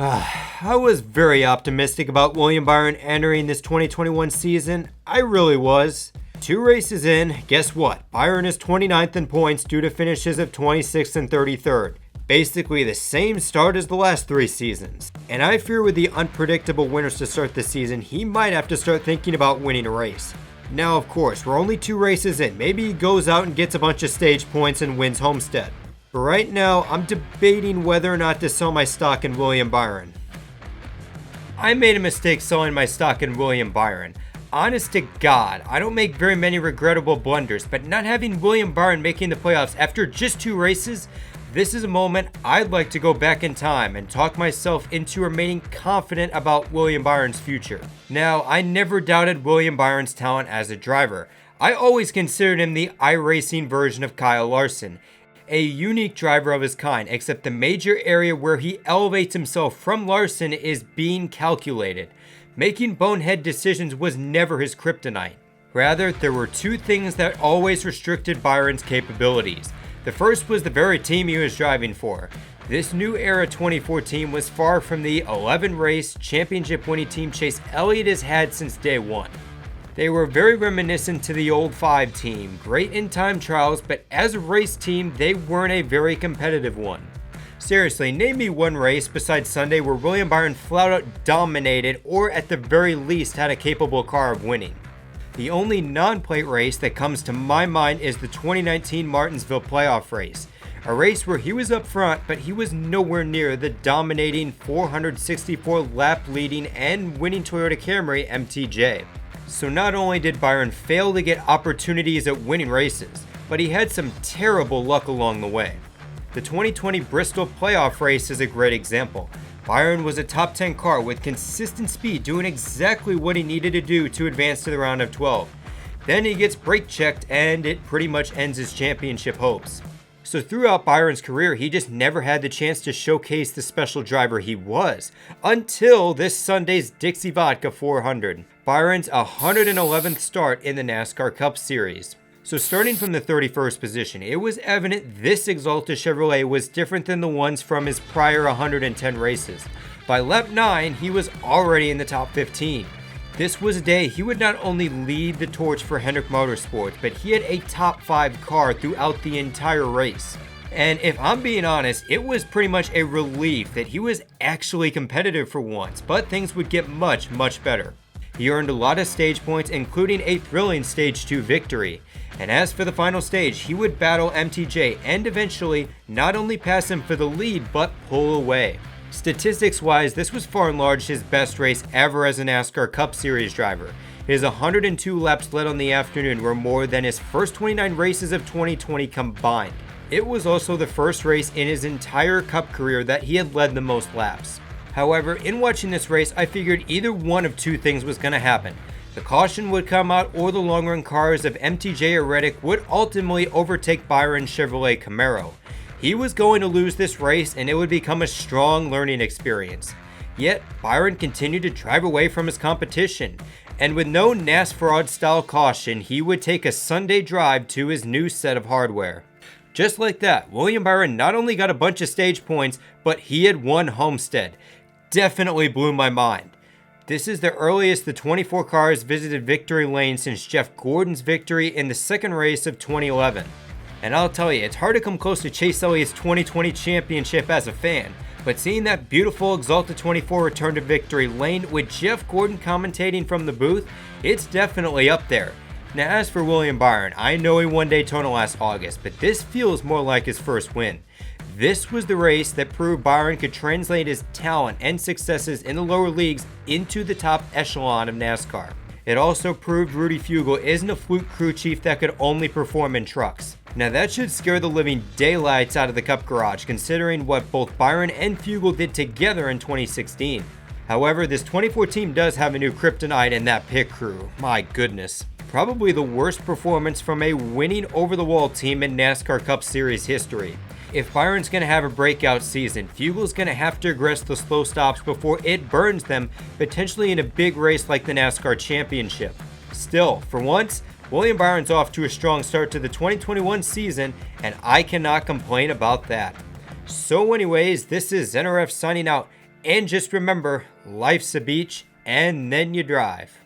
I was very optimistic about William Byron entering this 2021 season. I really was. 2 races in, guess what? Byron is 29th in points due to finishes of 26th and 33rd. Basically the same start as the last 3 seasons. And I fear with the unpredictable winners to start the season, he might have to start thinking about winning a race. Now of course, we're only 2 races in. Maybe he goes out and gets a bunch of stage points and wins Homestead. But right now, I'm debating whether or not to sell my stock in William Byron. I made a mistake selling my stock in William Byron. Honest to God, I don't make very many regrettable blunders, but not having William Byron making the playoffs after just 2 races, this is a moment I'd like to go back in time and talk myself into remaining confident about William Byron's future. Now, I never doubted William Byron's talent as a driver. I always considered him the iRacing version of Kyle Larson. A unique driver of his kind, except the major area where he elevates himself from Larson is being calculated. Making bonehead decisions was never his kryptonite. Rather, there were 2 things that always restricted Byron's capabilities. The first was the very team he was driving for. This new era 2014 was far from the 11-race championship winning team Chase Elliott has had since day 1. They were very reminiscent to the old 5 team, great in time trials, but as a race team, they weren't a very competitive one. Seriously, name me one race besides Sunday where William Byron flat out dominated or at the very least had a capable car of winning. The only non-plate race that comes to my mind is the 2019 Martinsville playoff race. A race where he was up front, but he was nowhere near the dominating 464 lap leading and winning Toyota Camry MTJ. So not only did Byron fail to get opportunities at winning races, but he had some terrible luck along the way. The 2020 Bristol playoff race is a great example. Byron was a top 10 car with consistent speed doing exactly what he needed to do to advance to the round of 12. Then he gets brake checked and it pretty much ends his championship hopes. So throughout Byron's career, he just never had the chance to showcase the special driver he was, until this Sunday's Dixie Vodka 400, Byron's 111th start in the NASCAR Cup Series. So starting from the 31st position, it was evident this Exalta Chevrolet was different than the ones from his prior 110 races. By lap 9, he was already in the top 15. This was a day he would not only lead the torch for Hendrick Motorsports, but he had a top 5 car throughout the entire race. And if I'm being honest, it was pretty much a relief that he was actually competitive for once, but things would get much, much better. He earned a lot of stage points, including a thrilling Stage 2 victory. And as for the final stage, he would battle MTJ and eventually not only pass him for the lead, but pull away. Statistics-wise, this was far and large his best race ever as a NASCAR Cup Series driver. His 102 laps led on the afternoon were more than his first 29 races of 2020 combined. It was also the first race in his entire Cup career that he had led the most laps. However, in watching this race, I figured either one of 2 things was going to happen. The caution would come out or the long-run cars of MTJ or Reddick would ultimately overtake Byron's Chevrolet Camaro. He was going to lose this race and it would become a strong learning experience. Yet, Byron continued to drive away from his competition, and with no NASFRAUD style caution, he would take a Sunday drive to his new set of hardware. Just like that, William Byron not only got a bunch of stage points, but he had won Homestead. Definitely blew my mind. This is the earliest the 24 cars visited victory lane since Jeff Gordon's victory in the second race of 2011. And I'll tell you, it's hard to come close to Chase Elliott's 2020 championship as a fan, but seeing that beautiful Exalta 24 return to victory lane with Jeff Gordon commentating from the booth, it's definitely up there. Now as for William Byron, I know he won Daytona last August, but this feels more like his first win. This was the race that proved Byron could translate his talent and successes in the lower leagues into the top echelon of NASCAR. It also proved Rudy Fugle isn't a fluke crew chief that could only perform in trucks. Now that should scare the living daylights out of the Cup garage, considering what both Byron and Fugle did together in 2016. However, this 24 team does have a new kryptonite in that pit crew. My goodness. Probably the worst performance from a winning over-the-wall team in NASCAR Cup Series history. If Byron's going to have a breakout season, Fugle's going to have to aggress the slow stops before it burns them, potentially in a big race like the NASCAR Championship. Still, for once, William Byron's off to a strong start to the 2021 season, and I cannot complain about that. So anyways, this is NRF signing out. And just remember, life's a beach and then you drive.